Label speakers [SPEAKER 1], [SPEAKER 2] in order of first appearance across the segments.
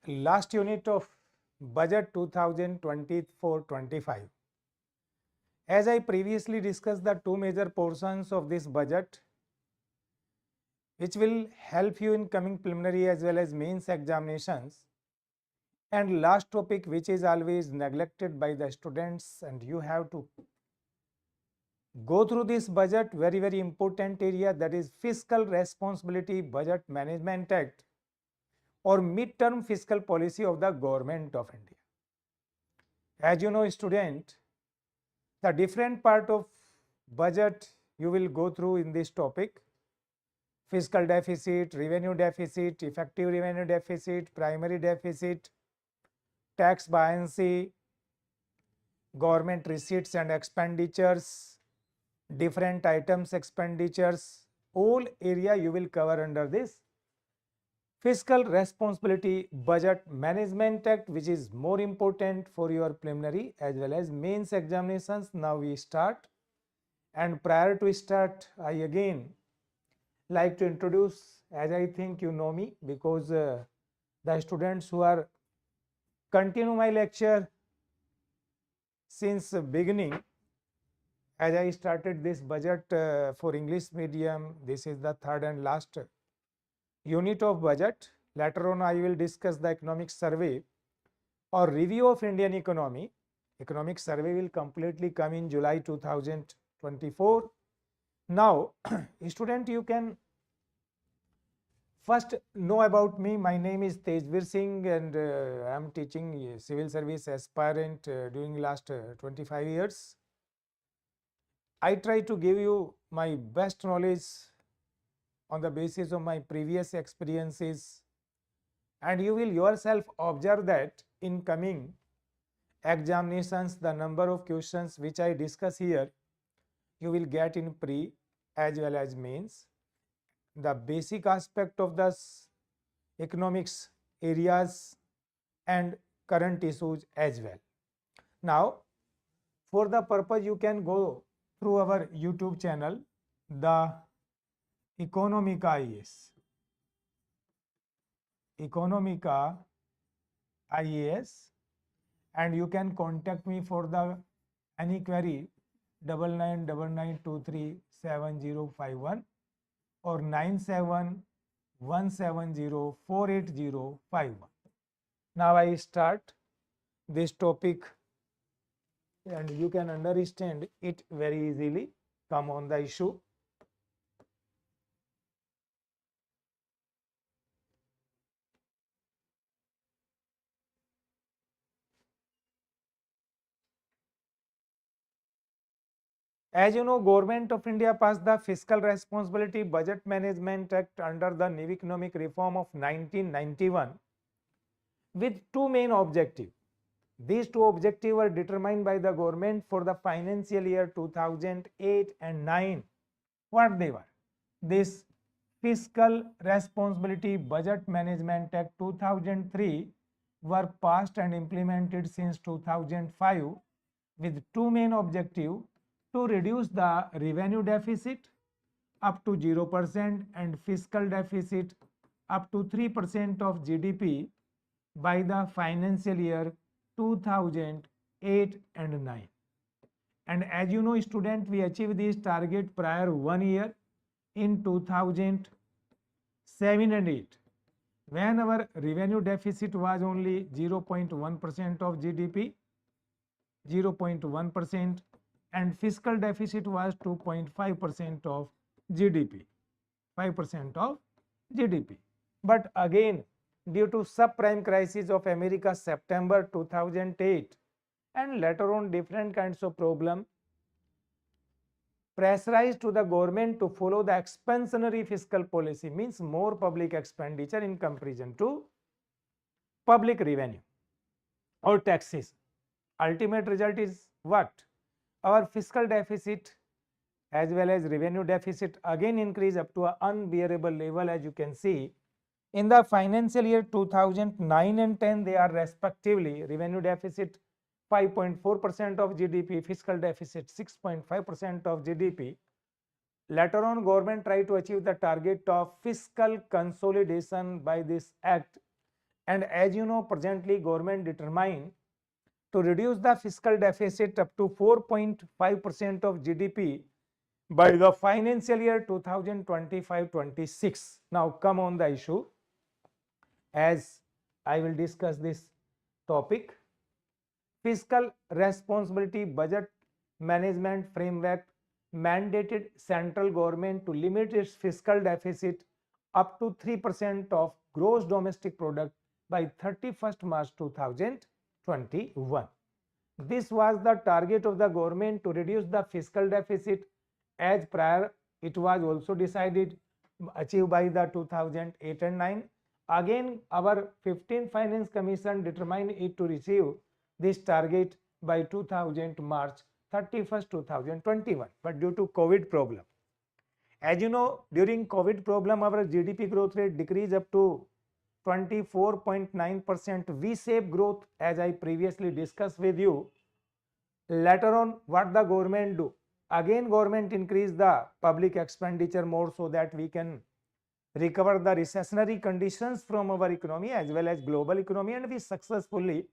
[SPEAKER 1] last unit of budget 2024-25. As I previously discussed the two major portions of this budget, which will help you in coming preliminary as well as mains examinations. And last topic, which is always neglected by the students, and you have to go through this budget, very important area, that is Fiscal Responsibility Budget Management Act or midterm fiscal policy of the Government of India. As you know, student, the different part of budget you will go through in this topic: fiscal deficit, revenue deficit, effective revenue deficit, primary deficit, tax buoyancy, government receipts and expenditures, different items expenditures, all area you will cover under this Fiscal Responsibility Budget Management Act, which is more important for your preliminary as well as mains examinations. Now we start, and prior to start, I again like to introduce, as I think you know me, because the students who are continue my lecture since beginning, as I started this budget for English medium, this is the third and last unit of budget. Later on I will discuss the economic survey or review of Indian economy. Economic survey will completely come in July 2024. Now, student, you can first know about me. My name is Tejveer Singh, and I am teaching civil service aspirant during last 25 years. I try to give you my best knowledge on the basis of my previous experiences, and you will yourself observe that in coming examinations, the number of questions which I discuss here, you will get in pre as well as mains, the basic aspect of the economics areas and current issues as well. Now, for the purpose, you can go through our YouTube channel, TheEconomicaIAS. EconomicaIAS, and you can contact me for the any query 9999237051 or 9717048051. Now I start this topic, and you can understand it very easily. Come on the issue. As you know, Government of India passed the Fiscal Responsibility Budget Management Act under the new economic reform of 1991 with two main objectives. These two objectives were determined by the government for the financial year 2008 and 9. What they were? This Fiscal Responsibility Budget Management Act 2003 were passed and implemented since 2005 with two main objectives: to reduce the revenue deficit up to 0% and fiscal deficit up to 3% of GDP by the financial year 2008 and 9. And as you know, student, we achieved this target prior 1 year in 2007 and 8, when our revenue deficit was only 0.1% of GDP, 0.1%, and fiscal deficit was 2.5% of GDP, 5% of GDP. But again, due to subprime crisis of America September 2008 and later on different kinds of problem, pressurized to the government to follow the expansionary fiscal policy, means more public expenditure in comparison to public revenue or taxes. Ultimate result is what? Our fiscal deficit as well as revenue deficit again increase up to an unbearable level. As you can see, in the financial year 2009 and 10, they are respectively revenue deficit 5.4% of GDP, fiscal deficit 6.5% of GDP. Later on, government tried to achieve the target of fiscal consolidation by this act, And as you know, presently government determined to reduce the fiscal deficit up to 4.5% of GDP by the financial year 2025-26. Now come on the issue, as I will discuss this topic. Fiscal responsibility budget management framework mandated central government to limit its fiscal deficit up to 3% of gross domestic product by 31st March 2021. This was the target of the government to reduce the fiscal deficit. As prior, it was also decided achieved by the 2008 and 9. Again, our 15th Finance Commission determined it to receive this target by 2000 March 31st 2021, but due to COVID problem, as you know, during COVID problem our GDP growth rate decreased up to 24.9% V-shaped growth, as I previously discussed with you. Later on, what the government do? Again government increase the public expenditure more so that we can recover the recessionary conditions from our economy as well as global economy, and we successfully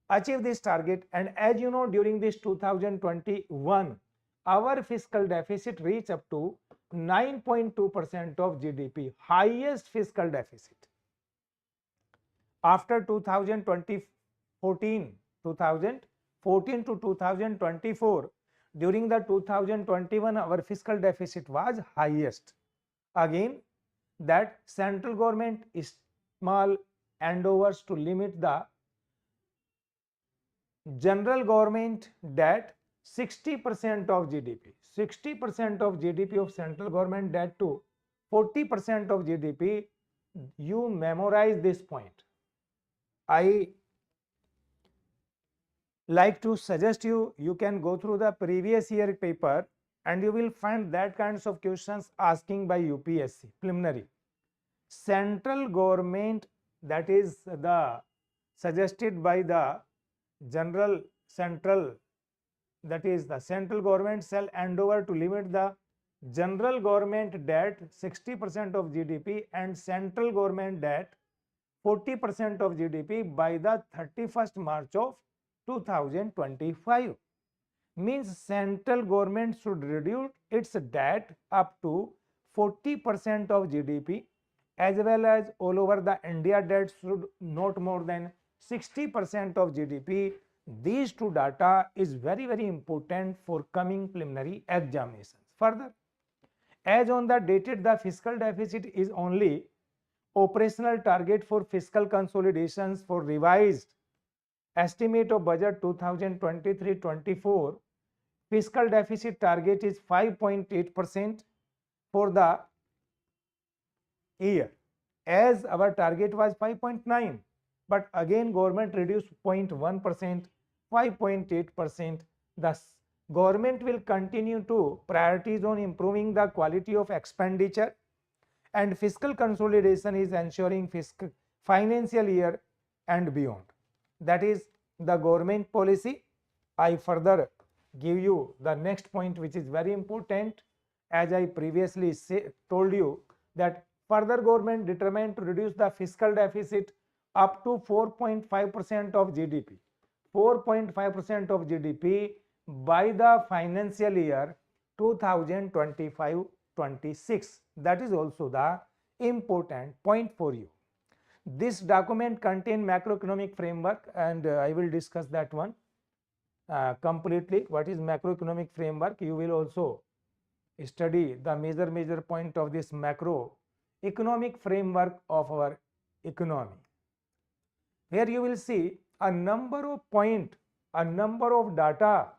[SPEAKER 1] achieve this target. And as you know, during this 2021 our fiscal deficit reached up to 9.2% of GDP, highest fiscal deficit after 2014 to 2024. During the 2021 our fiscal deficit was highest. Again, that central government is small endeavors to limit the general government debt 60% of GDP, 60% of GDP of central government debt to 40% of GDP. You memorize this point. I like to suggest you can go through the previous year paper and you will find that kinds of questions asking by UPSC preliminary. Central government, that is the suggested by the central, that is the central government shall endeavor to limit the general government debt 60% of GDP and central government debt 40% of GDP by the 31st March of 2025. Means central government should reduce its debt up to 40% of GDP, as well as all over the India debt should not more than 60% of GDP. These two data is very important for coming preliminary examinations. Further, as on the dated, the fiscal deficit is only operational target for fiscal consolidations for revised estimate of budget 2023-24. Fiscal deficit target is 5.8% for the year, as our target was 5.9, but again government reduced 0.1%, 5.8%. Thus, government will continue to prioritize on improving the quality of expenditure, and fiscal consolidation is ensuring fiscal financial year and beyond. That is the government policy. I further give you the next point, which is very important. As I previously told you that further government determined to reduce the fiscal deficit up to 4.5% of GDP, 4.5% of GDP by the financial year 2025-26. That is also the important point for you. This document contains macroeconomic framework, and I will discuss that one completely. What is macroeconomic framework? You will also study the major point of this macroeconomic framework of our economy. Here you will see a number of point, a number of data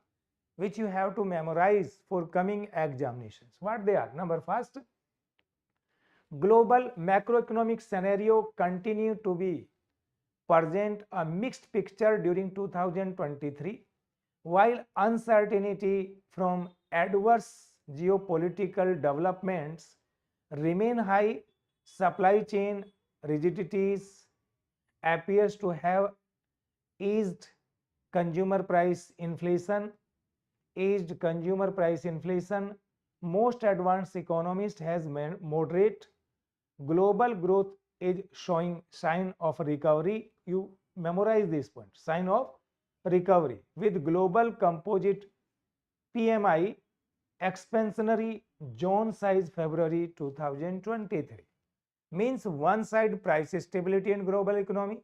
[SPEAKER 1] which you have to memorize for coming examinations. What they are? Number first, global macroeconomic scenario continue to be present a mixed picture during 2023, while uncertainty from adverse geopolitical developments remain high. Supply chain rigidities appears to have eased consumer price inflation. Most advanced economists has moderate global growth is showing sign of recovery. You memorize this point, sign of recovery, with global composite PMI expansionary zone size February 2023. Means one side price stability in global economy,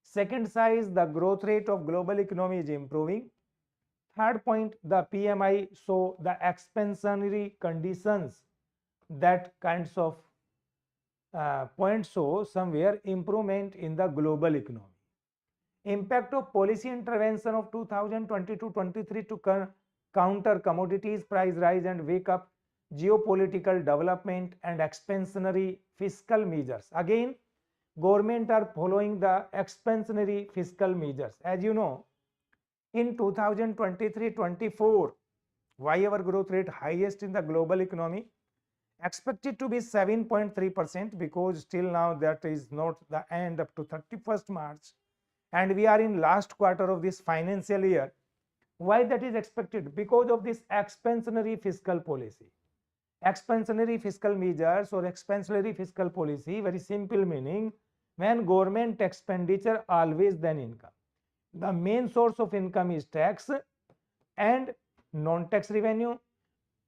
[SPEAKER 1] second side the growth rate of global economy is improving, third point the PMI show the expansionary conditions, that kinds of points show somewhere improvement in the global economy. Impact of policy intervention of 2022-23 to counter commodities price rise and wake up geopolitical development and expansionary fiscal measures. Again, government are following the expansionary fiscal measures. As you know, in 2023-24, why our growth rate highest in the global economy, expected to be 7.3%, because still now that is not the end up to 31st March and we are in last quarter of this financial year. Why that is expected? Because of this expansionary fiscal policy. Expansionary fiscal measures or expansionary fiscal policy, very simple meaning, when government expenditure always then income. The main source of income is tax and non-tax revenue.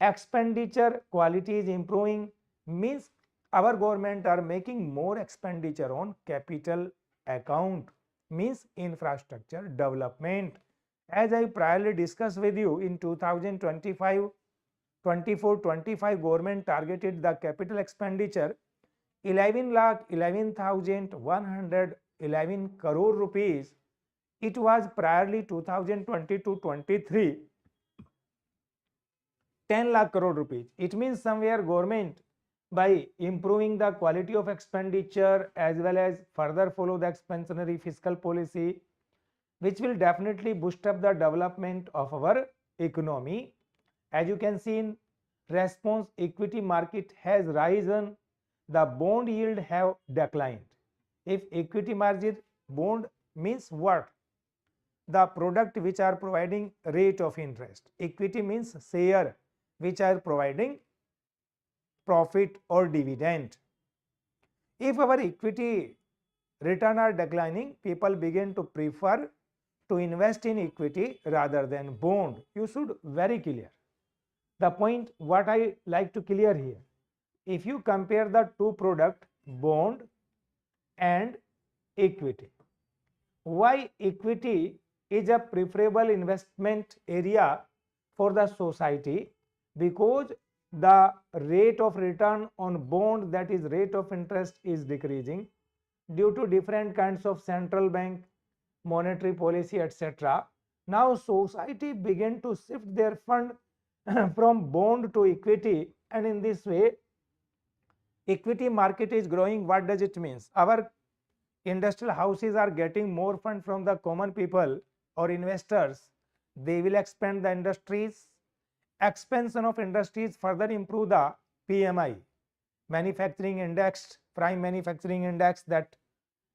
[SPEAKER 1] Expenditure quality is improving, means our government are making more expenditure on capital account, means infrastructure development. As I priorly discussed with you, in 2025 24-25 government targeted the capital expenditure 11,11,111 crore rupees. It was priorly 2022-23 10 lakh crore rupees. It means somewhere government, by improving the quality of expenditure as well as further follow the expansionary fiscal policy, which will definitely boost up the development of our economy. As you can see, in response, equity market has risen, the bond yield have declined. If equity market, bond means what? The product which are providing rate of interest. Equity means share which are providing profit or dividend. If our equity return are declining, people begin to prefer to invest in equity rather than bond. You should very clear. The point what I like to clear here, if you compare the two product, bond and equity, why equity is a preferable investment area for the society? Because the rate of return on bond, that is rate of interest, is decreasing due to different kinds of central bank monetary policy, etc. Now society begin to shift their fund from bond to equity, and in this way equity market is growing. What does it mean? Our industrial houses are getting more fund from the common people or investors. They will expand the industries. Expansion of industries further improve the PMI, manufacturing index, prime manufacturing index, that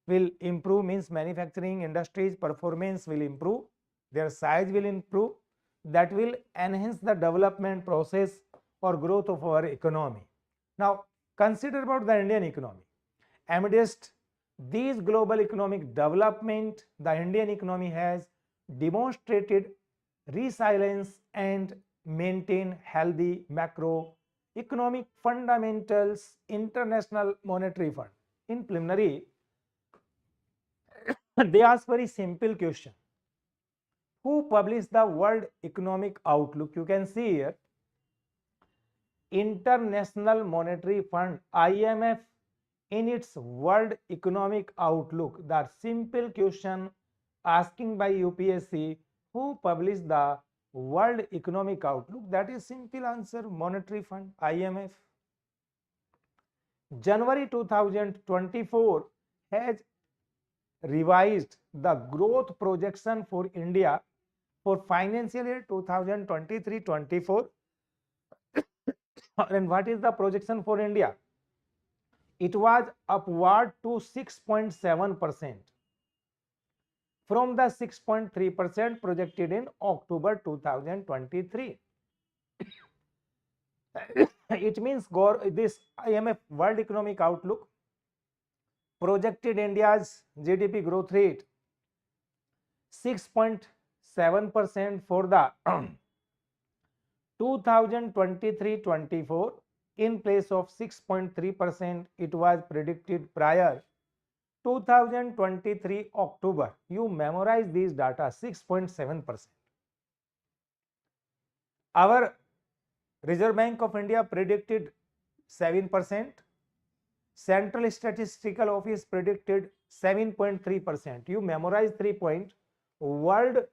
[SPEAKER 1] will improve, means manufacturing industries performance will improve, their size will improve, that will enhance the development process or growth of our economy. Now consider about the Indian economy. Amidst these global economic development, the Indian economy has demonstrated resilience and maintain healthy macroeconomic fundamentals. International Monetary Fund, in preliminary they ask very simple question: who published the World Economic Outlook? You can see here, International Monetary Fund, IMF, in its World Economic Outlook. The simple question asking by UPSC, who published the World Economic Outlook? That is simple answer, Monetary Fund, IMF. January 2024 has revised the growth projection for India for financial year 2023-24. And what is the projection for India? It was upward to 6.7% from the 6.3% projected in October 2023. It means this IMF World Economic Outlook projected India's GDP growth rate 6.7% for the 2023-24 in place of 6.3% it was predicted prior 2023 October. You memorize these data 6.7%. Our Reserve Bank of India predicted 7%. Central Statistical Office predicted 7.3%. You memorize 3 points. World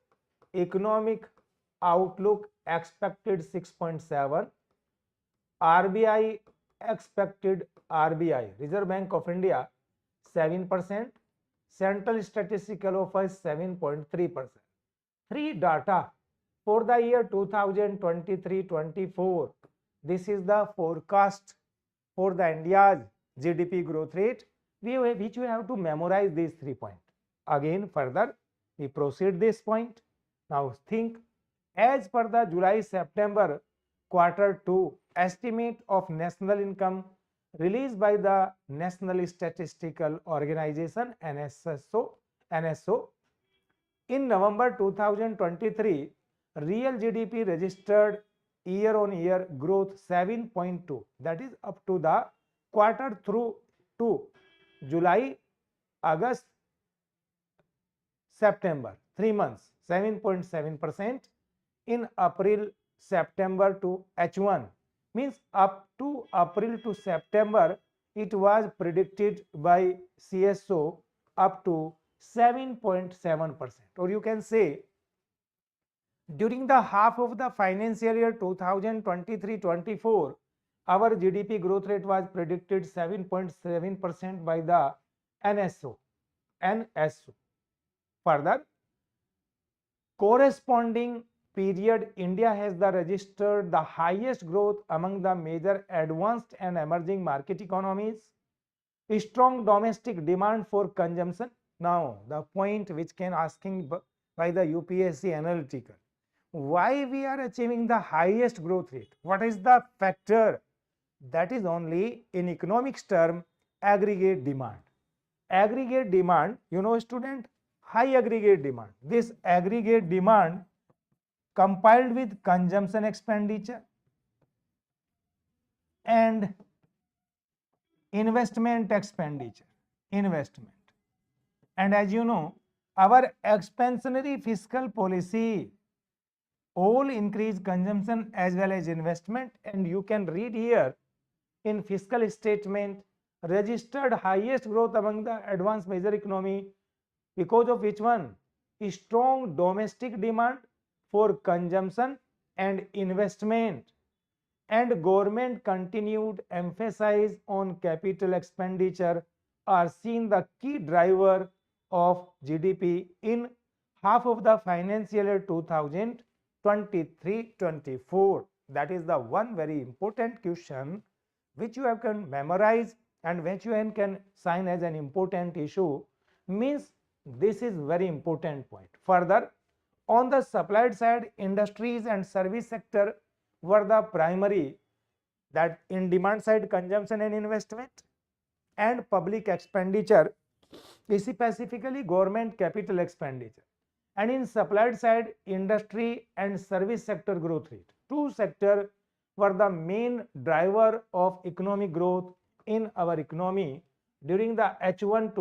[SPEAKER 1] Economic Outlook expected 6.7. RBI expected Reserve Bank of India 7%. Central Statistical Office 7.3%. Three data for the year 2023-24. This is the forecast for the India's GDP growth rate, which we have to memorize these 3 points. Again, further, we proceed this point. Now think, as per the July-September Q2 estimate of national income released by the National Statistical Organization NSO, in November 2023, real GDP registered year-on-year growth 7.2. That is up to the quarter through to July, August, September, 3 months, 7.7%. In April, September to H1, means up to April to September, it was predicted by CSO up to 7.7%. Or you can say, during the half of the financial year 2023-24, our GDP growth rate was predicted 7.7% by the NSO. Further, corresponding period, India has registered the highest growth among the major advanced and emerging market economies. A strong domestic demand for consumption. Now, the point which can asking by the UPSC analytical. Why we are achieving the highest growth rate? What is the factor? That is only in economics term aggregate demand. Aggregate demand, you know student, high aggregate demand. This aggregate demand compiled with consumption expenditure and investment expenditure. And as you know, our expansionary fiscal policy all increase consumption as well as investment, and you can read here in fiscal statement registered highest growth among the advanced major economy, because of which one? Strong domestic demand for consumption and investment, and government continued emphasis on capital expenditure are seen the key driver of GDP in half of the financial year 2023-24. That is the one very important question which you have can memorize and which you can sign as an important issue. Means this is very important point. Further, on the supplied side, industries and service sector were the primary, that in demand side consumption and investment and public expenditure, specifically government capital expenditure, and in supplied side industry and service sector growth rate. Two sectors were the main driver of economic growth in our economy during the H1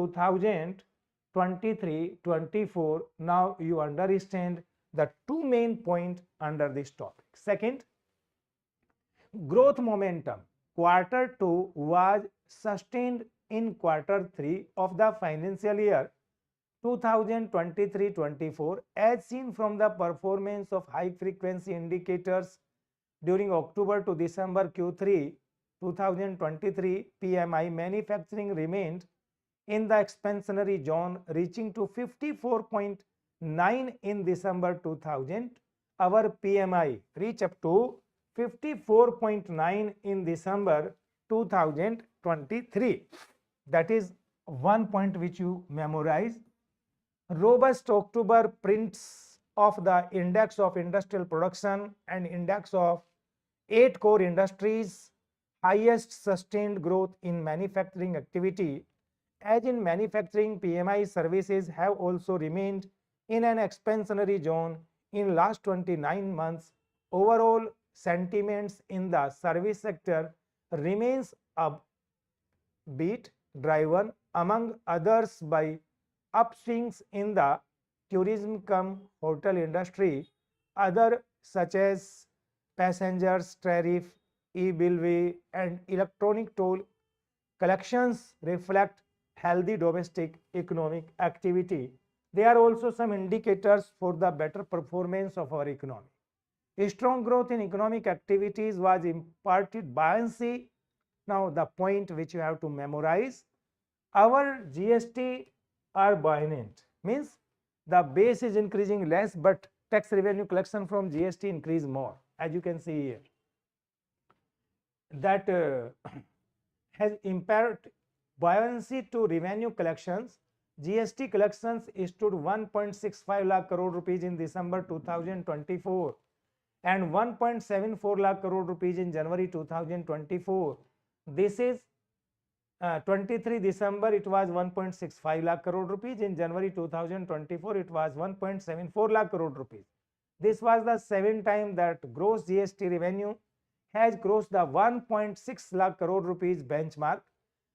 [SPEAKER 1] 2023-24. Now you understand the two main points under this topic. Second, growth momentum. Q2 was sustained in Q3 of the financial year 2023-24 as seen from the performance of high frequency indicators during October to December Q3 2023. PMI manufacturing remained in the expansionary zone, reaching to 54.9 in December 2000. Our PMI reached up to 54.9 in December 2023. That is one point which you memorize. Robust October prints of the index of industrial production and index of 8 core industries, highest sustained growth in manufacturing activity As in manufacturing, PMI services have also remained in an expansionary zone in last 29 months. Overall sentiments in the service sector remains upbeat, driven among others by upswings in the tourism cum hotel industry. Other such as passengers tariff, e-billway and electronic toll collections reflect healthy domestic economic activity. They are also some indicators for the better performance of our economy. A strong growth in economic activities was imparted buoyancy. Now the point which you have to memorize, our GST are buoyant, means the base is increasing less but tax revenue collection from GST increase more, as you can see here. That has impaired buoyancy to revenue collections. GST collections stood 1.65 lakh crore rupees in December 2024 and 1.74 lakh crore rupees in January 2024. This is 23 December it was 1.65 lakh crore rupees. In January 2024 it was 1.74 lakh crore rupees. This was the 7th time that gross GST revenue has crossed the 1.6 lakh crore rupees benchmark.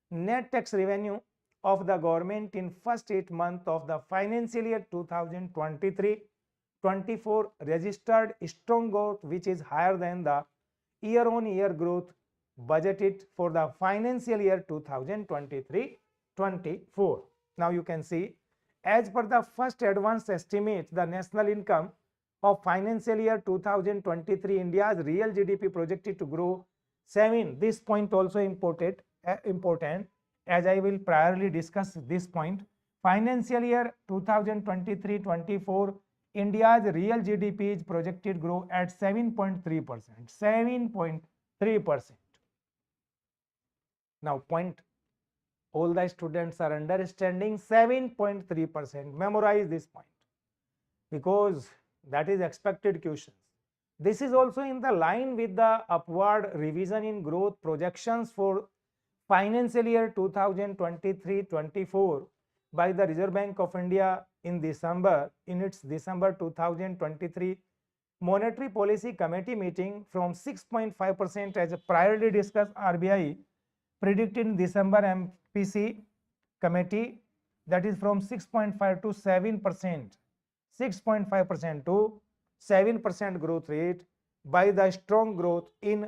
[SPEAKER 1] Net tax revenue of the government in first 8 months of the financial year 2023-24 registered strong growth which is higher than the year-on-year growth budgeted for the financial year 2023-24. Now you can see, as per the first advance estimates, the national income of financial year 2023, India's real GDP projected to grow 7. This point also important as I will priorly discuss this point. Financial year 2023-24, India's real GDP is projected to grow at 7.3%. 7.3%. Now point all the students are understanding 7.3%. Memorize this point because that is expected questions. This is also in the line with the upward revision in growth projections for financial year 2023-24 by the Reserve Bank of India in December, in its December 2023 Monetary Policy Committee meeting. From 6.5% as priorly discussed, RBI predicted in December MPC committee, that is from 6.5 to 7%, 6.5% to 7% growth rate by the strong growth in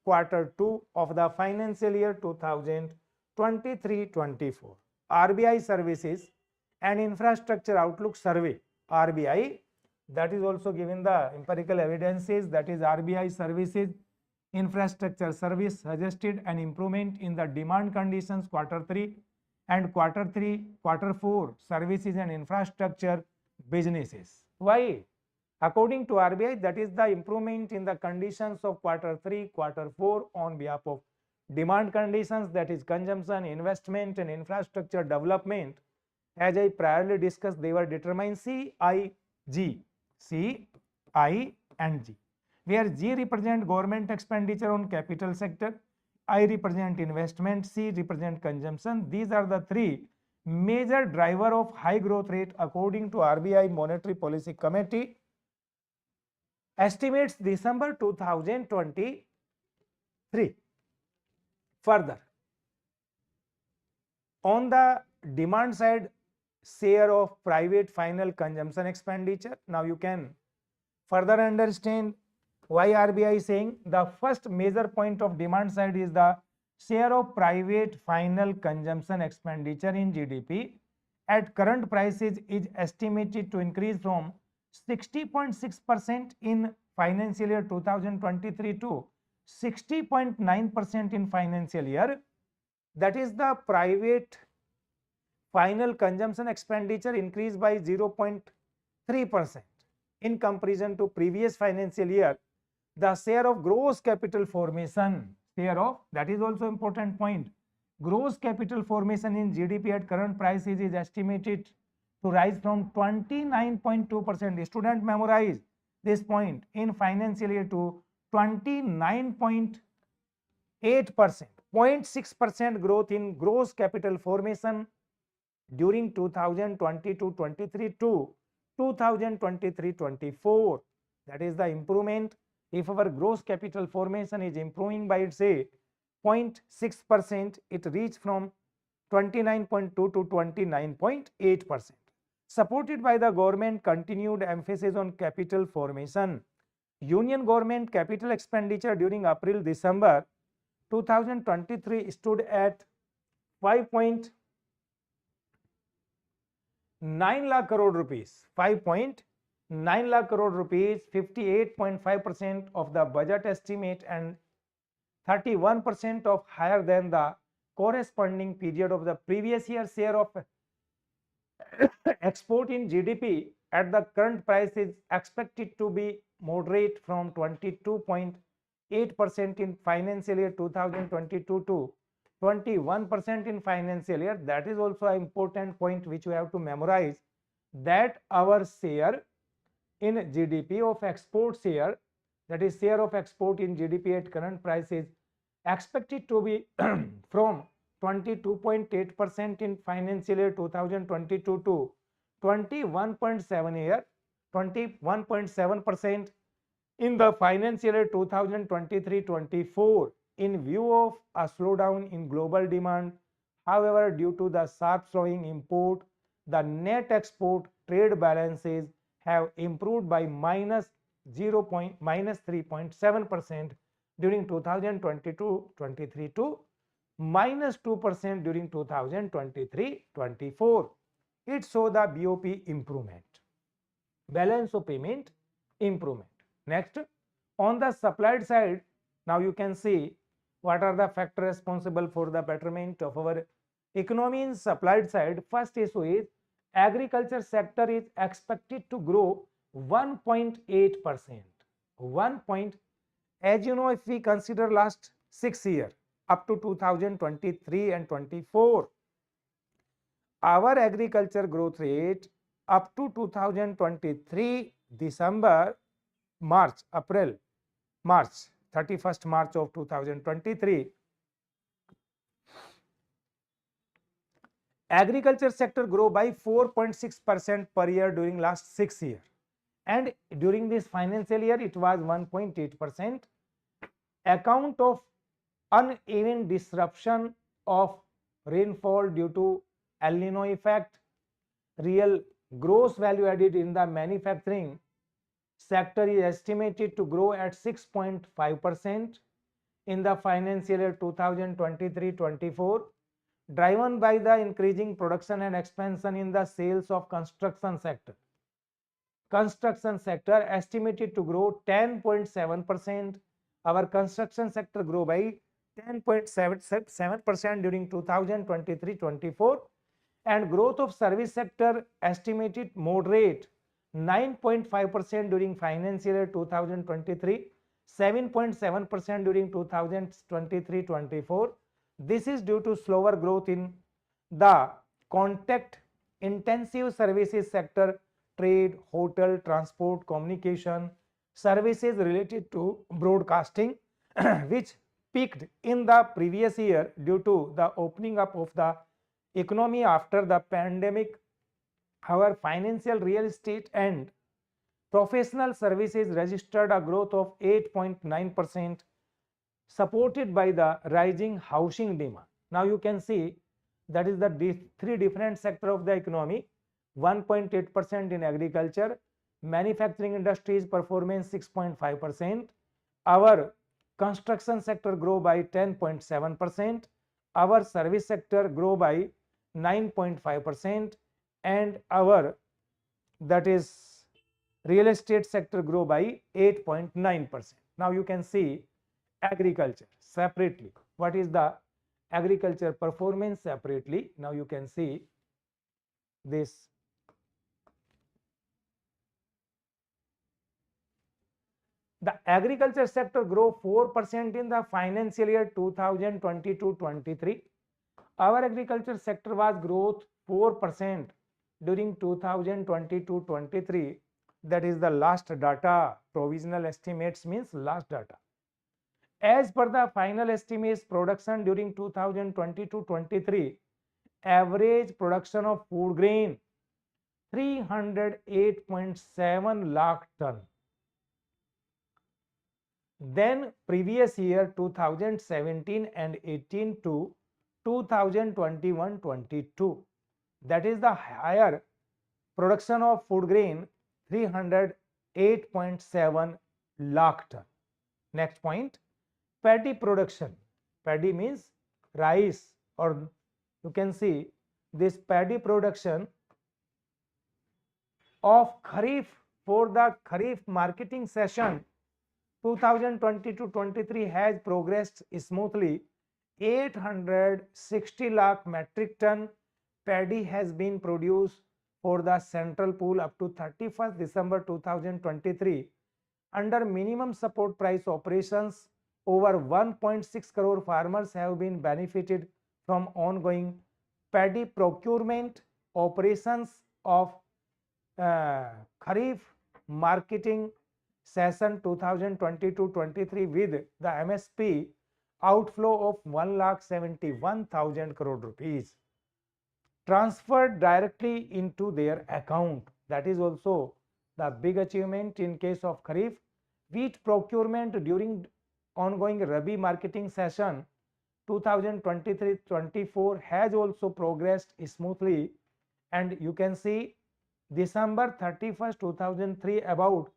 [SPEAKER 1] quarter 2 of the financial year 2023-24. RBI Services and Infrastructure Outlook Survey, RBI, that is also given the empirical evidences, that is RBI Services Infrastructure Service suggested an improvement in the demand conditions quarter 3 and quarter 4 services and infrastructure businesses. Why? According to RBI, that is the improvement in the conditions of quarter 3, quarter 4 on behalf of demand conditions, that is consumption, investment and infrastructure development. As I priorly discussed, they were determined C, I, G, C, I and G, where G represent government expenditure on capital sector, I represent investment, C represent consumption. These are the 3 major driver of high growth rate according to RBI Monetary Policy Committee estimates December 2023. Further, on the demand side, share of private final consumption expenditure. Now you can further understand why RBI is saying the first major point of demand side is the share of private final consumption expenditure in GDP. At current prices is estimated to increase from 60.6% in financial year 2023 to 60.9% in financial year. That is the private final consumption expenditure increased by 0.3% in comparison to previous financial year. The share of gross capital formation, share of, that is also important point, gross capital formation in GDP at current prices is estimated to rise from 29.2%. Student memorize this point in financial year to 29.8%. 0.6% growth in gross capital formation during 2022-23 to 2023-24. That is the improvement. If our gross capital formation is improving by say 0.6%, it reached from 29.2 to 29.8%. Supported by the government continued emphasis on capital formation. Union government capital expenditure during April-December 2023 stood at 5.9 lakh crore rupees, 5.9 lakh crore rupees, 58.5% of the budget estimate and 31% of higher than the corresponding period of the previous year. Share of export in GDP at the current price is expected to be moderate from 22.8% in financial year 2022 to 21% in financial year. That is also an important point which we have to memorize, that our share in GDP of export share, that is share of export in GDP at current price is expected to be from 22.8% in financial year 2022 to 21.7% in the financial year 2023-24 in view of a slowdown in global demand. However, due to the sharp slowing import, the net export trade balances have improved by minus 3.7% during 2022-23 to minus 2% during 2023-24. It shows the BOP improvement, balance of payment improvement. Next, on the supplied side, now you can see what are the factors responsible for the betterment of our economy in supplied side. First issue is agriculture sector is expected to grow 1.8%. 1. As you know, if we consider last 6 years up to 2023 and 24, our agriculture growth rate up to 2023 December, March, April, March, 31st March of 2023, agriculture sector grow by 4.6% per year during last 6 years, and during this financial year it was 1.8%. Account of uneven disruption of rainfall due to El Nino effect, real gross value added in the manufacturing sector is estimated to grow at 6.5% in the financial year 2023-24, driven by the increasing production and expansion in the sales of construction sector. Construction sector estimated to grow 10.7%. Our construction sector grew by 10.7% during 2023-24, and growth of service sector estimated moderate 9.5% during financial year 2023, 7.7% during 2023-24. This is due to slower growth in the contact intensive services sector, trade, hotel, transport, communication, services related to broadcasting, which peaked in the previous year due to the opening up of the economy after the pandemic. Our financial, real estate and professional services registered a growth of 8.9%, supported by the rising housing demand. Now you can see that is the three different sector of the economy. 1.8% in agriculture, manufacturing industries performance 6.5%, our construction sector grow by 10.7%, our service sector grow by 9.5%, and our that is real estate sector grow by 8.9%. Now you can see agriculture separately. What is the agriculture performance separately? Now you can see this. The agriculture sector grow 4% in the financial year 2022-23. Our agriculture sector was growth 4% during 2022-23. That is the last data. Provisional estimates means last data. As per the final estimates, production during 2022-23, average production of food grain 308.7 lakh ton. Then previous year 2017 and 18 to 2021-22, that is the higher production of food grain 308.7 lakh ton. Next point, paddy production. Paddy means rice, or you can see this paddy production of Kharif for the Kharif marketing session 2022-23 has progressed smoothly. 860 lakh metric ton paddy has been produced for the central pool up to 31st December 2023. Under minimum support price operations, over 1.6 crore farmers have been benefited from ongoing paddy procurement operations of Kharif marketing session 2022-23 with the MSP outflow of 1,71,000 crore rupees transferred directly into their account. That is also the big achievement in case of Kharif. Wheat procurement during ongoing Rabi marketing session 2023-24 has also progressed smoothly, and you can see December 31st, 2003 about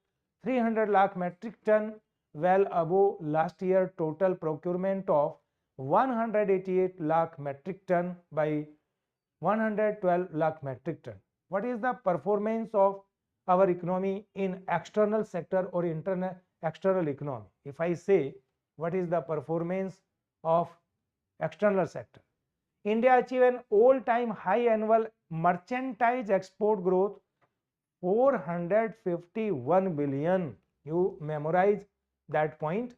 [SPEAKER 1] 300 lakh metric ton, well above last year total procurement of 188 lakh metric ton by 112 lakh metric ton. What is the performance of our economy in external sector or internal external economy? If I say what is the performance of external sector, India achieved an all-time high annual merchandise export growth 451 billion. You memorize that point.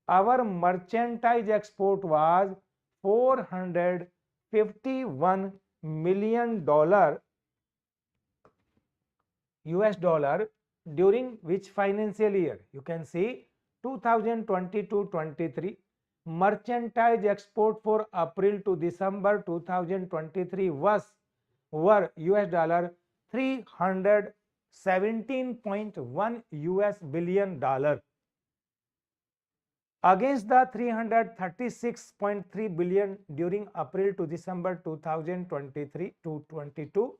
[SPEAKER 1] Our merchandise export was 451 million US dollar during which financial year? You can see 2022-23. Merchandise export for April to December 2023 were US dollar 317.1 US billion dollar against the 336.3 billion during April to December 2023 to 22.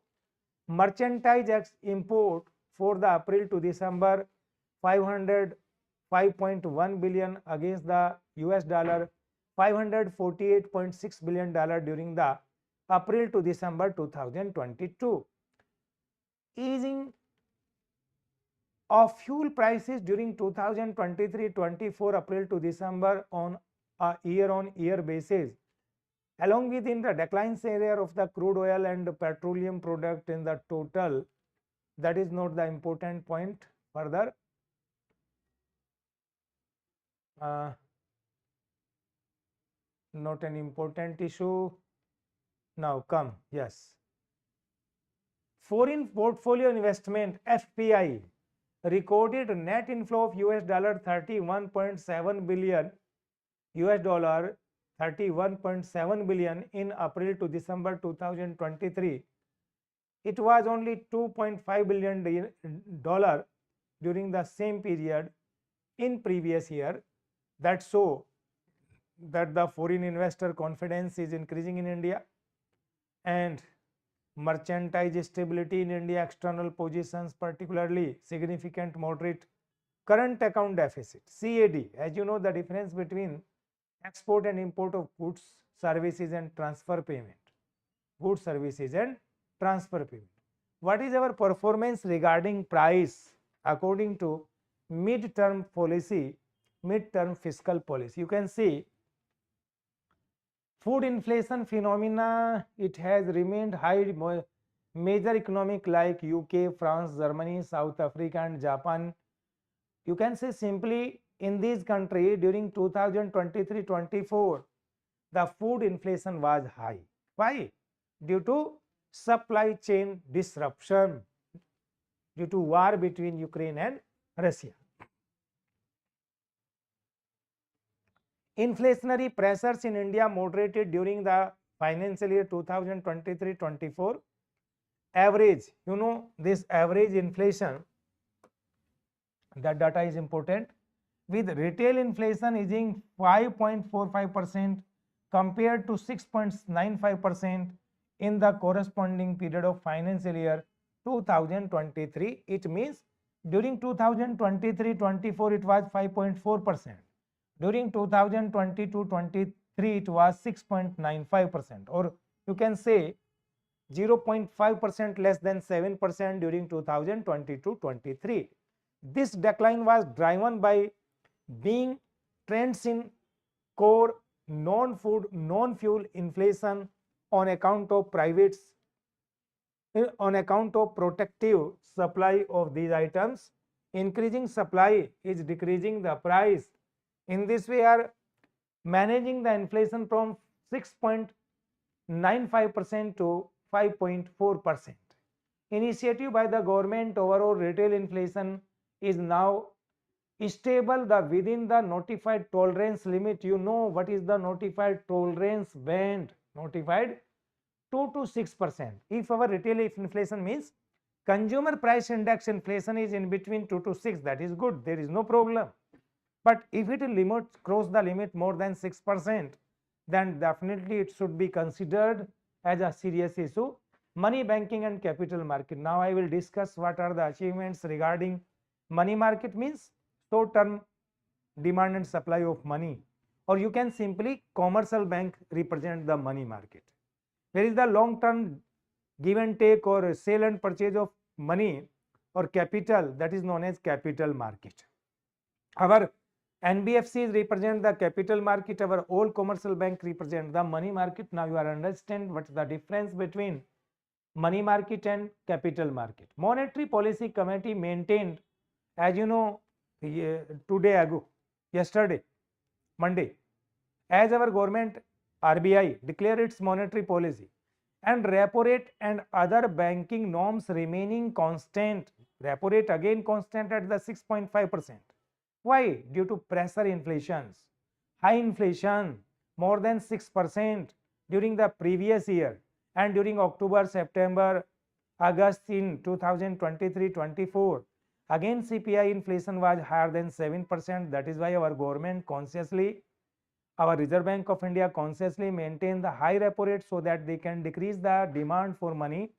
[SPEAKER 1] Merchandise import for the April to December 505.1 billion against the US dollar 548.6 billion dollar during the April to December 2022. Easing of fuel prices during 2023-24 April to December on a year-on-year basis, along with in the decline share of the crude oil and petroleum product in the total. That is not the important point. Further, not an important issue. Now come, yes. Foreign portfolio investment FPI recorded a net inflow of US dollar 31.7 billion US dollar 31.7 billion in April to December 2023. It was only 2.5 billion dollar during the same period in previous year. That show that the foreign investor confidence is increasing in India, and merchandise stability in India external positions, particularly significant moderate current account deficit CAD. As you know, the difference between export and import of goods, services and transfer payment. Goods, services and transfer payment. What is our performance regarding price according to mid-term policy, mid-term fiscal policy? You can see food inflation phenomena, it has remained high. Major economic like UK, France, Germany, South Africa and Japan, you can say simply in these countries during 2023-24 the food inflation was high. Why? Due to supply chain disruption, due to war between Ukraine and Russia. inflationary pressures in India moderated during the financial year 2023-24. Average, this average inflation, that data is important, with retail inflation easing 5.45% compared to 6.95% in the corresponding period of financial year 2023. It means during 2023-24 it was 5.4%. During 2022-23 it was 6.95%, or you can say 0.5% less than 7% during 2022-23. This decline was driven by being trends in core non-food, non-fuel inflation on account of protective supply of these items. Increasing supply is decreasing the price. In this way, are managing the inflation from 6.95% to 5.4%. Initiative by the government, overall retail inflation is now stable within the notified tolerance limit. You know what is the notified tolerance band? Notified 2 to 6%. If our retail inflation means consumer price index inflation is in between 2 to 6, that is good, there is no problem. But if it cross the limit more than 6%, then definitely it should be considered as a serious issue. Money, banking and capital market. Now I will discuss what are the achievements regarding money market. Means short term demand and supply of money, or you can simply commercial bank represent the money market. There is the long term give and take or sale and purchase of money or capital, that is known as capital market. Our NBFCs represent the capital market, our all commercial bank represent the money market. Now you are understand what's the difference between money market and capital market. Monetary Policy Committee maintained, as you know, yesterday, Monday, as our government RBI declared its monetary policy and repo rate and other banking norms remaining constant. Repo rate again constant at the 6.5%. Why? Due to pressure inflations. High inflation, more than 6% during the previous year, and during October, September, August in 2023-24, again CPI inflation was higher than 7%. That is why our government consciously, our Reserve Bank of India consciously maintain the high repo rate so that they can decrease the demand for money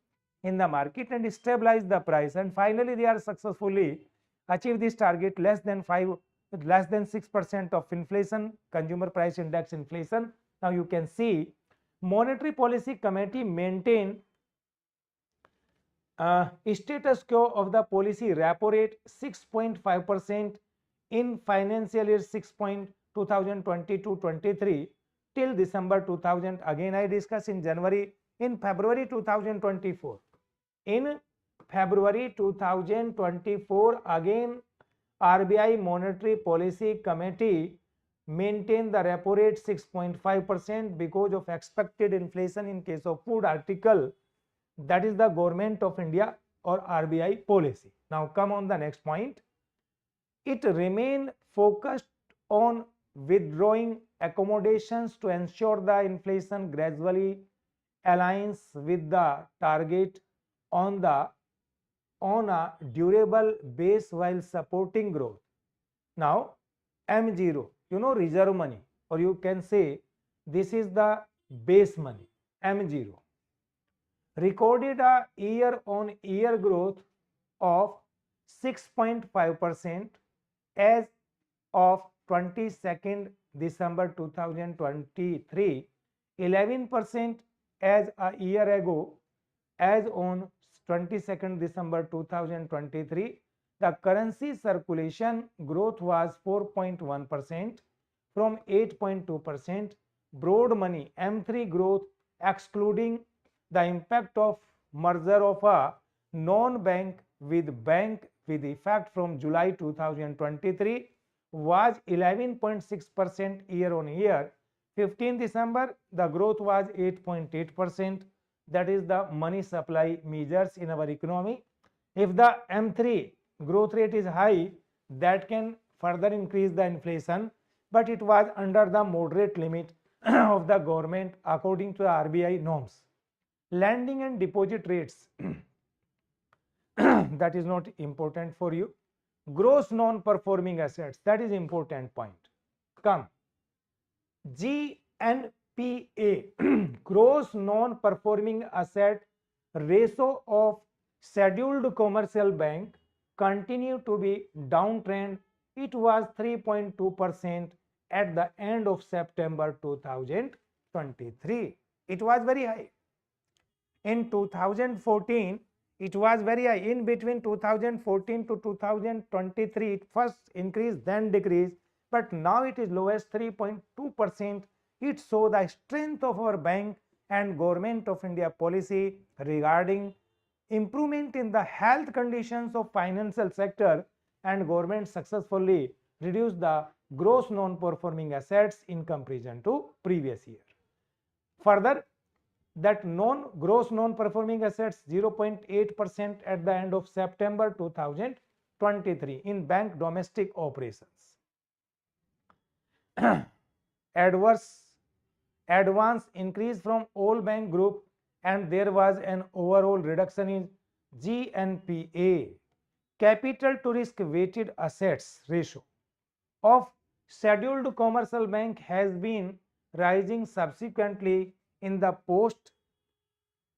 [SPEAKER 1] in the market and stabilize the price. And finally, they are successfully achieve this target, less than 6% of inflation, consumer price index inflation. Now you can see Monetary Policy Committee maintain status quo of the policy repo rate 6.5% in financial year 2022-23 till December 2000. Again I discuss in February 2024. In February 2024, again RBI Monetary Policy Committee maintained the repo rate 6.5% because of expected inflation in case of food article. That is the Government of India or RBI policy. Now come on the next point. It remained focused on withdrawing accommodations to ensure the inflation gradually aligns with the target on a durable base while supporting growth. Now M0, reserve money, or you can say this is the base money. M0 recorded a year-on-year growth of 6.5% as of 22nd December 2023, 11% as a year ago. As on 22nd December 2023, the currency circulation growth was 4.1% from 8.2%. Broad money M3 growth, excluding the impact of merger of a non-bank with bank with effect from July 2023, was 11.6% year on year. 15 December, the growth was 8.8%. That is the money supply measures in our economy. If the M3 growth rate is high, that can further increase the inflation. but it was under the moderate limit of the government according to the RBI norms. Lending and deposit rates that is not important for you. Gross non-performing assets, that is important point. Come, GNPA gross non-performing asset ratio of scheduled commercial bank continue to be downtrend. It was 3.2% at the end of September 2023. It was very high. In 2014, it was very high. In between 2014 to 2023, it first increased, then decreased, but now it is lowest 3.2%. It shows the strength of our bank and Government of India policy regarding improvement in the health conditions of financial sector, and government successfully reduced the gross non-performing assets in comparison to previous year. Further, that gross non-performing assets 0.8% at the end of September 2023 in bank domestic operations. Advance increase from all bank group, and there was an overall reduction in GNPA. Capital to risk weighted assets ratio of scheduled commercial bank has been rising subsequently in the post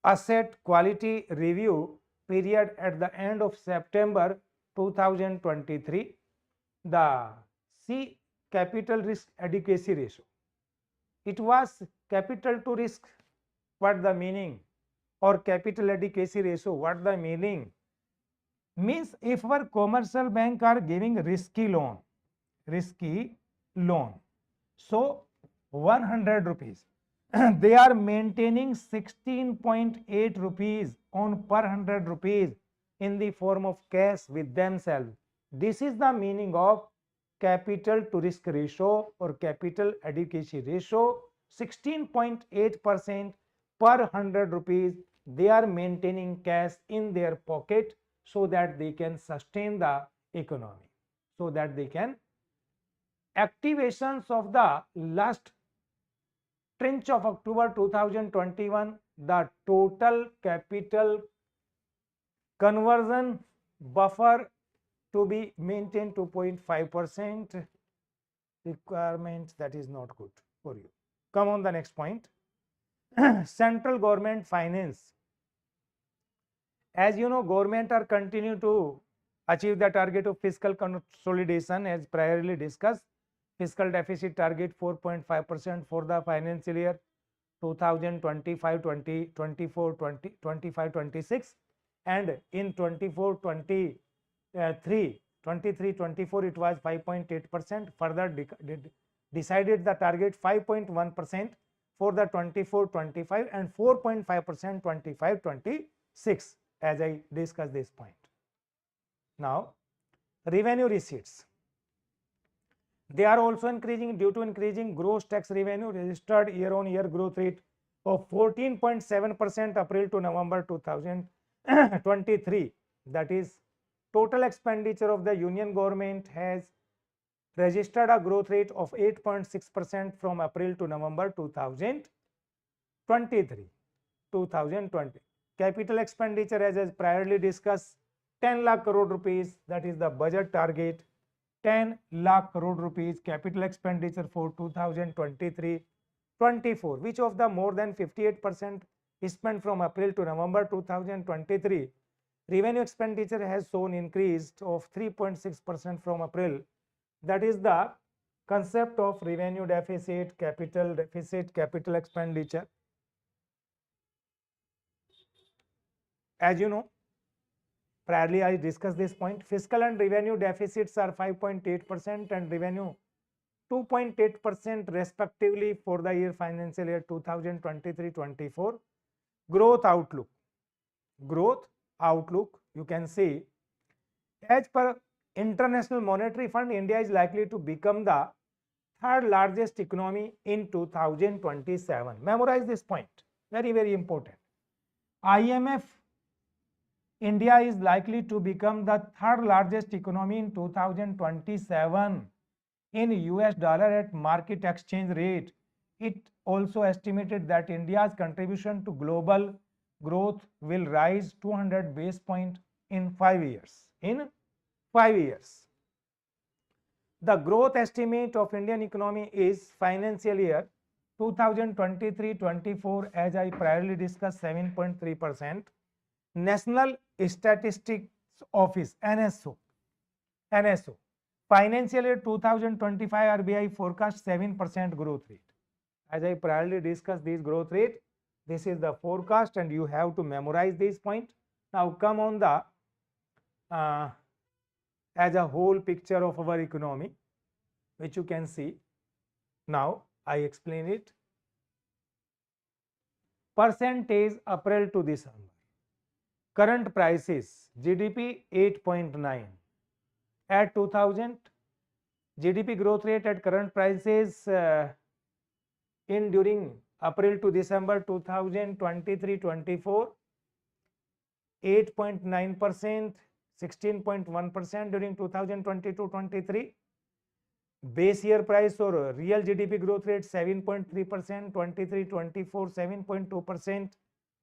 [SPEAKER 1] asset quality review period at the end of September 2023. The C capital risk adequacy ratio. It was capital to risk, what the meaning, or capital adequacy ratio, what the meaning? Means if our commercial bank are giving risky loan, so 100 rupees, they are maintaining 16.8 rupees on per 100 rupees in the form of cash with themselves. This is the meaning of capital to risk ratio or capital adequacy ratio. 16.8% per 100 rupees they are maintaining cash in their pocket so that they can sustain the economy, so that they can activations of the last tranche of October 2021, the total capital conversion buffer to be maintained 2.5% requirement. That is not good for you. Come on the next point. Central government finance. As you know, government are continue to achieve the target of fiscal consolidation as priorly discussed. Fiscal deficit target 4.5% for the financial year 2025-26, and in 24-23 23-24 it was 5.8%. Further decided the target 5.1% for the 24-25 and 4.5% 25-26, as I discussed this point. Now, revenue receipts. They are also increasing due to increasing gross tax revenue, registered year-on-year growth rate of 14.7% April to November 2023. That is, total expenditure of the union government has registered a growth rate of 8.6% from April to November 2023. Capital expenditure, as priorly discussed, 10 lakh crore rupees, that is the budget target. 10 lakh crore rupees capital expenditure for 2023-24, which of the more than 58% is spent from April to November 2023. Revenue expenditure has shown increase of 3.6% from April. That is the concept of revenue deficit, capital expenditure. As you know, priorly I discussed this point. Fiscal and revenue deficits are 5.8% and revenue 2.8% respectively for the year financial year 2023-24. Growth outlook, you can see, as per International Monetary Fund, India is likely to become the third largest economy in 2027. Memorize this point, very, very important. IMF, India is likely to become the third largest economy in 2027. in US dollar at market exchange rate. It also estimated that India's contribution to global growth will rise 200 base point in 5 years. In 5 years. The growth estimate of Indian economy is financial year 2023-24, as I priorly discussed, 7.3%. National Statistics Office NSO financial year 2025 RBI forecast 7% growth rate. As I priorly discussed this growth rate, this is the forecast and you have to memorize this point. Now come on the as a whole picture of our economy, which you can see. Now I explain it. Percentage April to December. Current prices GDP 8.9. At 2000, GDP growth rate at current prices in during April to December 2023-24, 8.9%, 16.1% during 2022-23. Base year price or real GDP growth rate 7.3%, 23-24, 7.2%,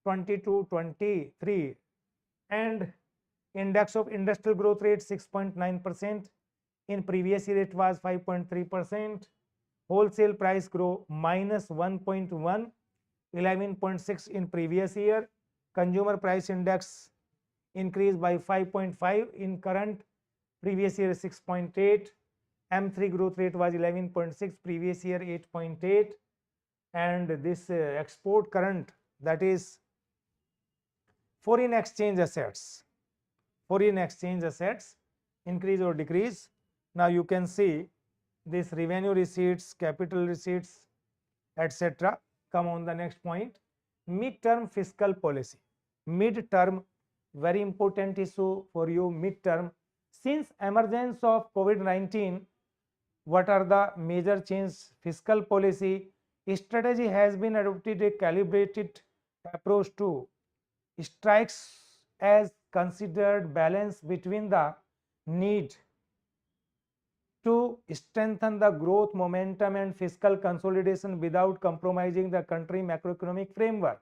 [SPEAKER 1] 22-23, and index of industrial growth rate 6.9%. In previous year it was 5.3%. Wholesale price grow minus 1.1, 11.6 in previous year. Consumer price index increased by 5.5 in current, previous year 6.8. M3 growth rate was 11.6, previous year 8.8. And this export current, that is foreign exchange assets increase or decrease. Now you can see this revenue receipts, capital receipts, etc. Come on the next point. Mid-term fiscal policy. Mid-term, very important issue for you. Mid-term, since emergence of COVID-19, what are the major changes? Fiscal policy strategy has been adopted, a calibrated approach to strikes as considered balance between the need to strengthen the growth momentum and fiscal consolidation without compromising the country macroeconomic framework.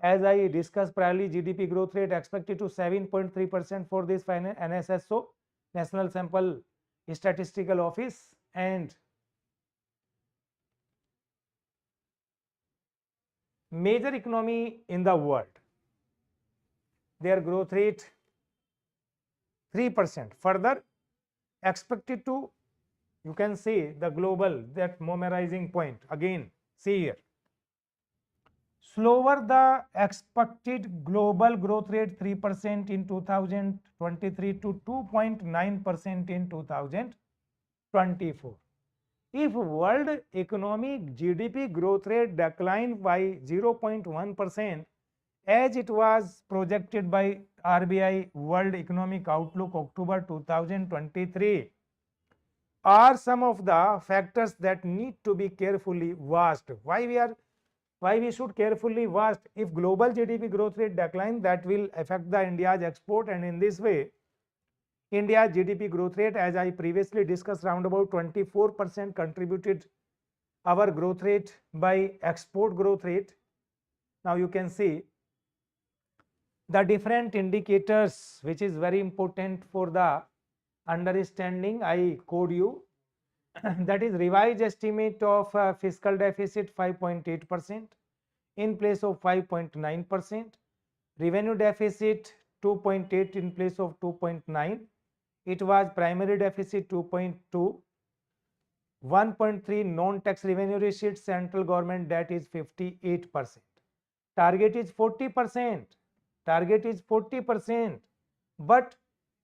[SPEAKER 1] As I discussed priorly, GDP growth rate expected to 7.3% for this NSSO, National Sample Statistical Office, and major economy in the world, their growth rate 3%. Further expected to, you can see the global, that memorizing point again, see here. Slower the expected global growth rate 3% in 2023 to 2.9% in 2024. If world economic GDP growth rate declined by 0.1%, as it was projected by RBI World Economic Outlook October 2023, are some of the factors that need to be carefully watched. Why we should carefully watch? If global GDP growth rate decline, that will affect the India's export, and in this way India's GDP growth rate, as I previously discussed, round about 24% contributed our growth rate by export growth rate. Now you can see the different indicators, which is very important for the understanding. I code you that is revised estimate of fiscal deficit 5.8% in place of 5.9%, revenue deficit 2.8 in place of 2.9. it was primary deficit 2.2, 1.3 non-tax revenue receipts, central government debt is 58%. Target is 40%. Target is 40%, but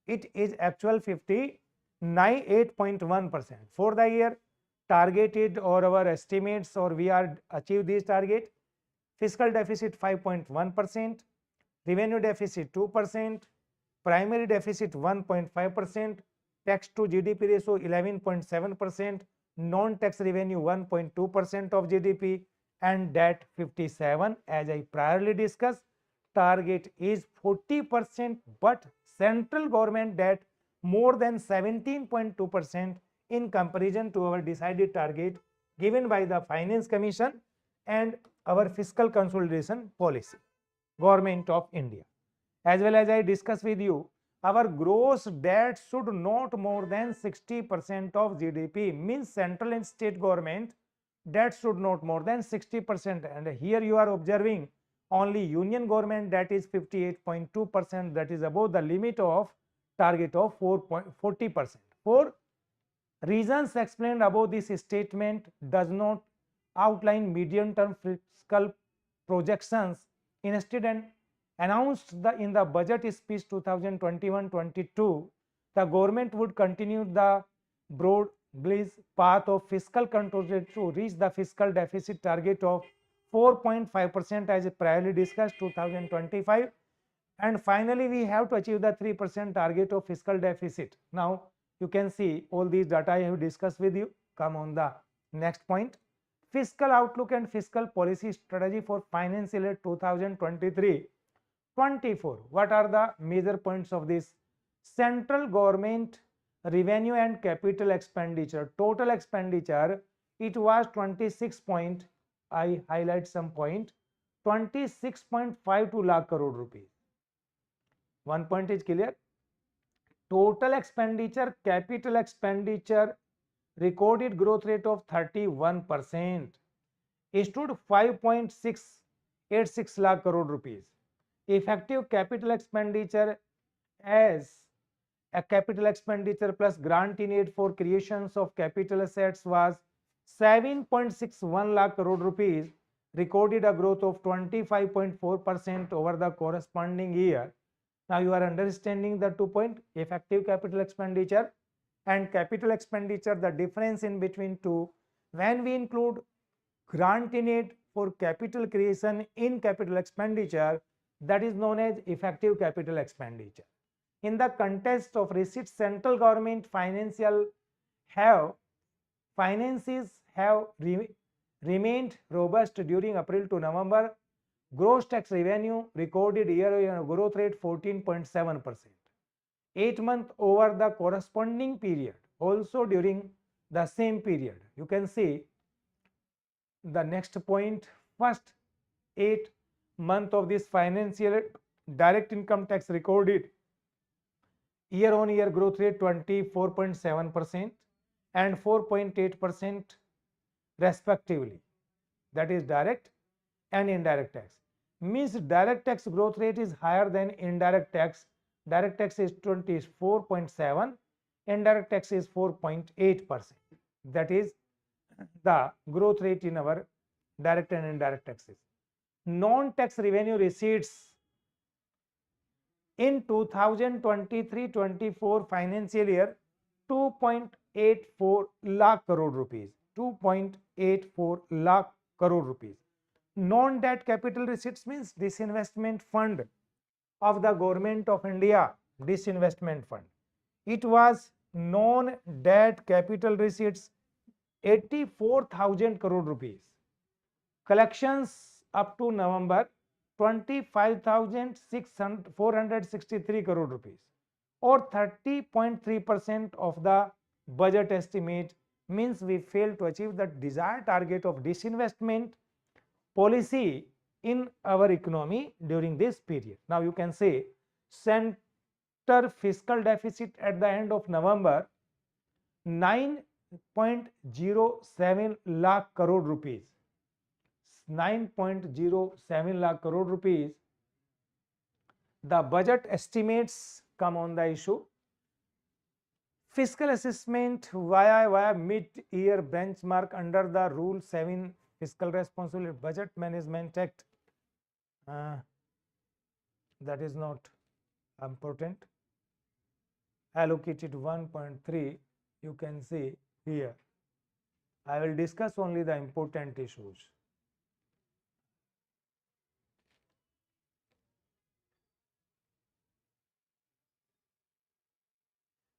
[SPEAKER 1] it is actual 8.1% for the year. Targeted or our estimates, or we are achieve this target. Fiscal deficit 5.1%, revenue deficit 2%, primary deficit 1.5%, tax to GDP ratio 11.7%, non-tax revenue 1.2% of GDP, and debt 57. As I priorly discussed, target is 40%, but central government debt more than 17.2% in comparison to our decided target given by the Finance Commission and our fiscal consolidation policy, Government of India. As well as I discussed with you, our gross debt should not more than 60% of GDP, means central and state government debt should not more than 60%, and here you are observing only union government debt is 58.2%, that is above the limit of target of 40%. For reasons explained above, this statement does not outline medium term fiscal projections. Instead, and announced in the budget speech 2021-22, the government would continue the broad-based path of fiscal control to reach the fiscal deficit target of 4.5% as previously discussed 2025, and finally we have to achieve the 3% target of fiscal deficit. Now you can see all these data I have discussed with you. Come on the next point, fiscal outlook and fiscal policy strategy for financial year 2023-24. What are the major points of this? Central government revenue and capital expenditure, total expenditure, it was 26 point, I highlight some point, 26.52 lakh crore rupees. One point is clear. Total expenditure, capital expenditure recorded growth rate of 31%, stood 5.686 lakh crore rupees. Effective capital expenditure as a capital expenditure plus grant in aid for creations of capital assets was 7.61 lakh crore rupees, recorded a growth of 25.4% over the corresponding year. Now you are understanding the 2 point, effective capital expenditure and capital expenditure, the difference in between two. When we include grant in aid for capital creation in capital expenditure, that is known as effective capital expenditure. In the context of receipts, central government finances have remained robust during April to November. Gross tax revenue recorded year-on-year growth rate 14.7%. 8 months over the corresponding period, also during the same period. You can see the next point, first 8 months of this financial year, direct income tax recorded year-on-year growth rate 24.7% and 4.8% respectively. That is direct and indirect tax. Means direct tax growth rate is higher than indirect tax. Direct tax is 24.7, indirect tax is 4.8%. That is the growth rate in our direct and indirect taxes. Non-tax revenue receipts in 2023-24 financial year 2.84 lakh crore rupees. 2.84 lakh crore rupees. Non-debt capital receipts means disinvestment fund of the Government of India, disinvestment fund. It was non-debt capital receipts 84,000 crore rupees. Collections up to November 25,463 crore rupees, or 30.3% of the budget estimate. Means we failed to achieve the desired target of disinvestment policy in our economy during this period. Now you can say center fiscal deficit at the end of November 9.07 lakh crore rupees. 9.07 lakh crore rupees. The budget estimates come on the issue. Fiscal assessment via mid-year benchmark under the Rule 7 Fiscal Responsibility Budget Management Act. That is not important. Allocated 1.3, you can see here. I will discuss only the important issues.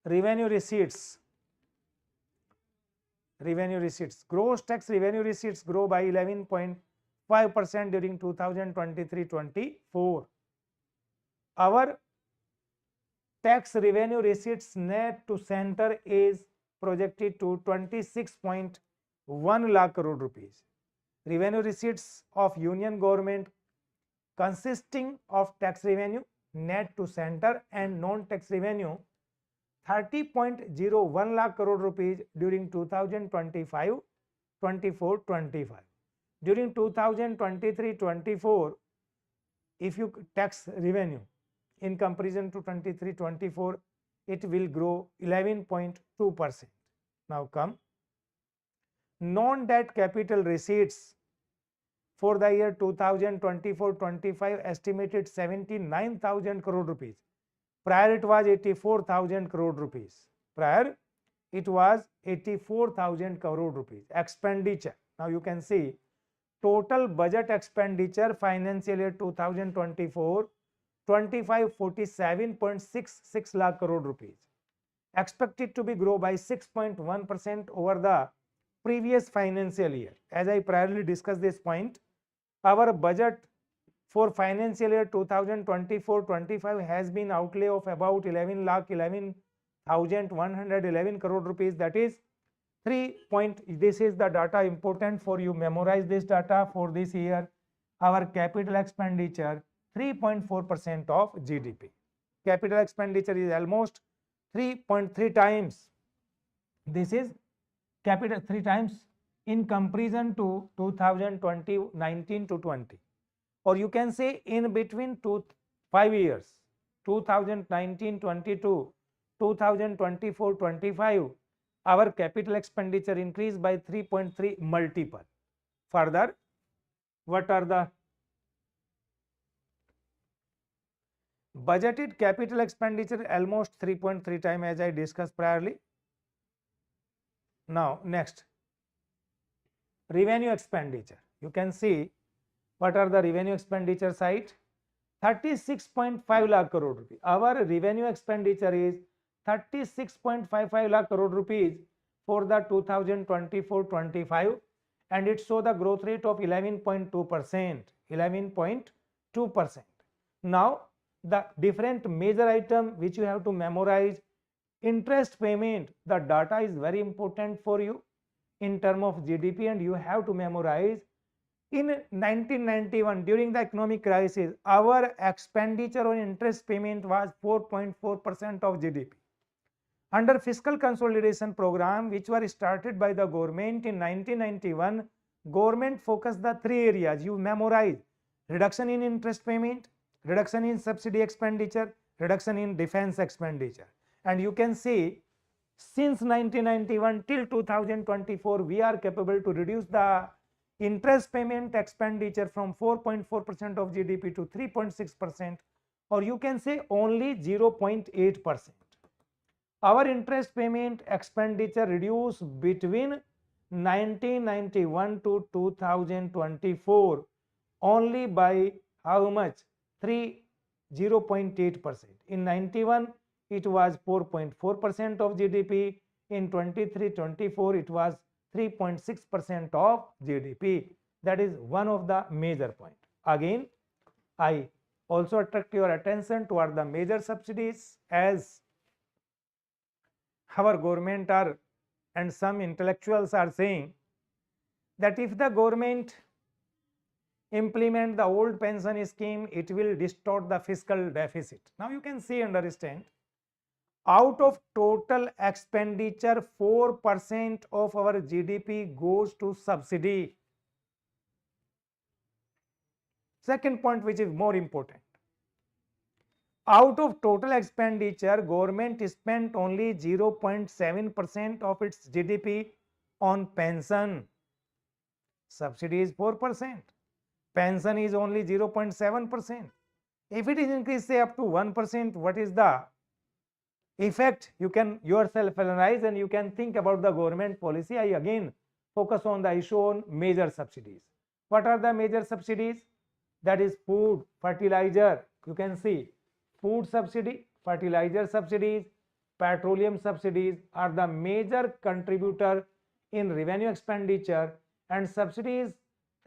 [SPEAKER 1] Revenue receipts. Gross tax revenue receipts grow by 11.5% during 2023-24. Our tax revenue receipts net to center is projected to 26.1 lakh crore rupees. Revenue receipts of union government consisting of tax revenue, net to center and non-tax revenue 30.01 lakh crore rupees during 2025, 24-25. During 2023-24, if you tax revenue in comparison to 23-24, it will grow 11.2%. Now come non-debt capital receipts for the year 2024-25 estimated 79,000 crore rupees. Prior it was 84,000 crore rupees. Prior it was 84,000 crore rupees. Expenditure. Now you can see total budget expenditure financial year 2024 25 47.66 lakh crore rupees, expected to be grow by 6.1% over the previous financial year. As I priorly discussed this point, our budget for financial year 2024-25 has been outlay of about 11,11,111 crore rupees. That is 3 point, this is the data important for you, memorize this data for this year. Our capital expenditure 3.4% of GDP. Capital expenditure is almost 3.3 times. This is capital 3 times in comparison to 2019 to 20, or you can say in between 5 years 2019-22, 2024-25, our capital expenditure increased by 3.3 multiple. Further, what are the budgeted capital expenditure? Almost 3.3 times, as I discussed priorly. Now next, revenue expenditure. You can see what are the revenue expenditure side. 36.5 lakh crore rupees. Our revenue expenditure is 36.55 lakh crore rupees for the 2024-25, and it show the growth rate of 11.2%. 11.2%. Now the different major item which you have to memorize. Interest payment, the data is very important for you in term of GDP, and you have to memorize. In 1991, during the economic crisis, our expenditure on interest payment was 4.4% of GDP. Under fiscal consolidation program which were started by the government in 1991, government focused the 3 areas. You memorize: reduction in interest payment, reduction in subsidy expenditure, reduction in defense expenditure. And you can see since 1991 till 2024, we are capable to reduce the interest payment expenditure from 4.4% of GDP to 3.6%, or you can say only 0.8%. Our interest payment expenditure reduced between 1991 to 2024 only by how much? 0.8%. In 91 it was 4.4% of GDP. In 23-24 it was 3.6% of GDP. That is one of the major point. Again, I also attract your attention toward the major subsidies, as our government are and some intellectuals are saying that if the government implement the old pension scheme, it will distort the fiscal deficit. Now you can see and understand, out of total expenditure 4% of our GDP goes to subsidy. Second point, which is more important, out of total expenditure, government spent only 0.7% of its GDP on pension. Subsidy is 4%. Pension is only 0.7%. If it is increased say up to 1%, what is the effect? You can yourself analyze and you can think about the government policy. I again focus on the issue on major subsidies. What are the major subsidies? That is food, fertilizer. You can see food subsidy, fertilizer subsidies, petroleum subsidies are the major contributor in revenue expenditure, and subsidies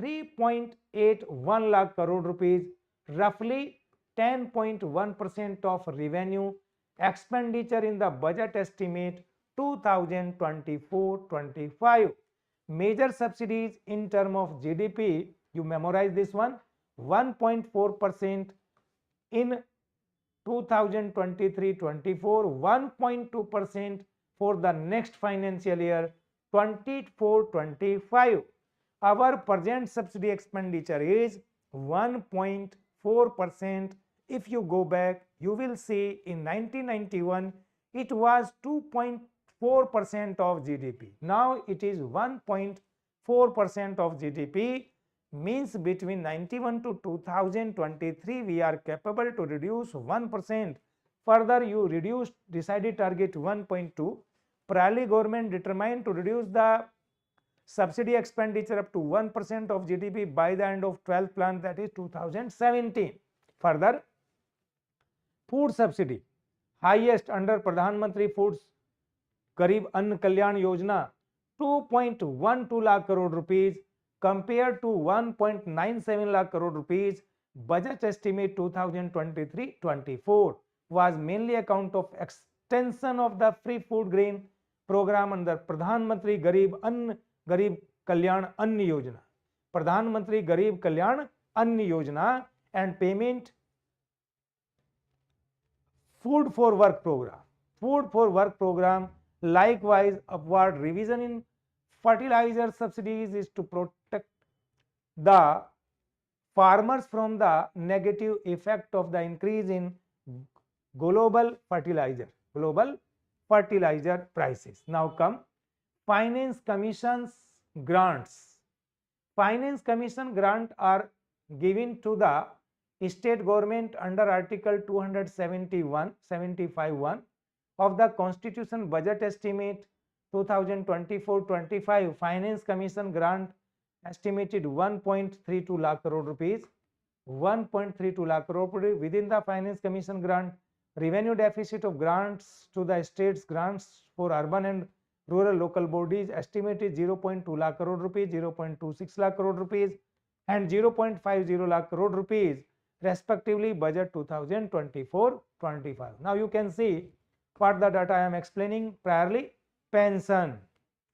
[SPEAKER 1] 3.81 lakh crore rupees, roughly 10.1% of revenue expenditure in the budget estimate 2024-25. Major subsidies in term of GDP, you memorize this one, 1.4% in 2023-24, 1.2% for the next financial year 24-25. Our present subsidy expenditure is 1.4%. If you go back, you will see in 1991 it was 2.4% of GDP. Now it is 1.4% of GDP. Means between 91 to 2023 we are capable to reduce 1%. Further you decided target 1.2. Priorly government determined to reduce the subsidy expenditure up to 1% of GDP by the end of 12th plan, that is 2017. Further, food subsidy highest under Pradhan Mantri Foods Garib Ann Kalyan Yojana 2.12 lakh crore rupees compared to 1.97 lakh crore rupees. Budget estimate 2023-24 was mainly account of extension of the free food grain program under Pradhan Mantri Garib Kalyan Ann Yojana. Pradhan Mantri Garib Kalyan Ann Yojana and payment food for work program. Food for work program, likewise upward revision in fertilizer subsidies is to protect the farmers from the negative effect of the increase in global fertilizer prices. Now come finance commissions grants. Finance commission grant are given to the state government under Article 275(1) of the Constitution. Budget estimate 2024-25 finance commission grant estimated 1.32 lakh crore rupees. 1.32 lakh crore rupees within the finance commission grant. Revenue deficit of grants to the states, grants for urban and rural local bodies estimated 0.2 lakh crore rupees, 0.26 lakh crore rupees and 0.50 lakh crore rupees respectively. Budget 2024-25. Now you can see what the data I am explaining. Priorly, pension.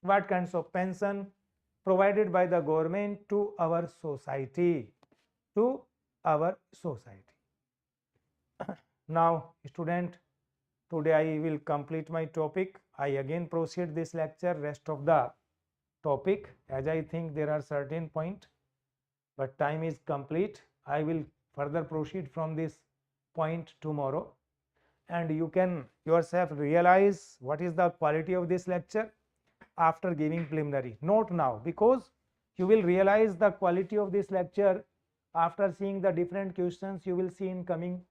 [SPEAKER 1] What kinds of pension provided by the government to our society? Now student, today I will complete my topic. I again proceed this lecture, rest of the topic, as I think there are certain point, but time is complete. I will further proceed from this point tomorrow, and you can yourself realize what is the quality of this lecture after giving preliminary. Not now, because you will realize the quality of this lecture after seeing the different questions you will see in coming